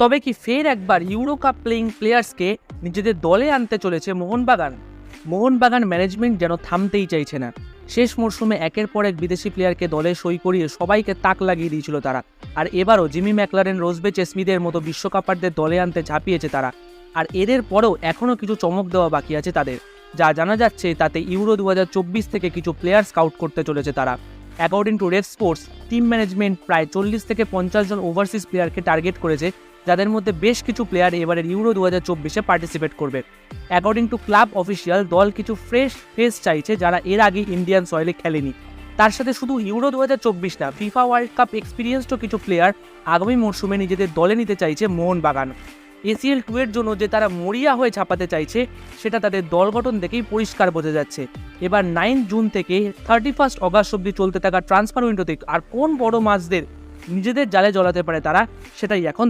তবে কি ফের একবার ইউরো কাপ প্লেয়িং প্লেয়ার্সকে নিজেদের দলে আনতে চলেছে মোহনবাগান? মোহনবাগান ম্যানেজমেন্ট যেন থামতেই চাইছে না। শেষ মরশুমে একের পর এক বিদেশি প্লেয়ারকে দলে সই করিয়ে সবাইকে তাক লাগিয়ে দিয়েছিল তারা। আর এবারও জিমি ম্যাকলারেন, রোজবে চেসমিদের মতো বিশ্বকাপারদের দলে আনতে ঝাঁপিয়েছে তারা। আর এদের পরেও এখনও কিছু চমক দেওয়া বাকি আছে তাদের, যা জানা যাচ্ছে তাতে ইউরো 2024 থেকে কিছু প্লেয়ার স্কাউট করতে চলেছে তারা। According to red sports, team management প্রায় 40 থেকে 50 জন ওভারসিজ প্লেয়ারকে টার্গেট করেছে, যাদের মধ্যে বেশ কিছু প্লেয়ার এবারের ইউরো 2024-এ পার্টিসিপেট করবে। অ্যাকর্ডিং টু ক্লাব অফিসিয়াল, দল কিছু ফ্রেশ ফেস চাইছে যারা এর আগে ইন্ডিয়ান সয়েলে খেলেনি। তার সাথে শুধু ইউরো 2024 না, ফিফা ওয়ার্ল্ড কাপ এক্সপিরিয়েন্সডও কিছু প্লেয়ার আগামী মরশুমে নিজেদের দলে নিতে চাইছে মোহনবাগান। ACL 2 এর জন্য যে তারা মরিয়া হয়ে ছাপাতে চাইছে, সেটা তাদের দল গঠন দেখেই পরিষ্কার বোঝা যাচ্ছে। এবার 9 জুন থেকে 31 অগাস্ট অব্দি চলতে থাকা ট্রান্সফার উইন্ডোতে আর কোন বড় মাছদের নিজেদের জালে জড়াতে পারে তারা, সেটাই এখন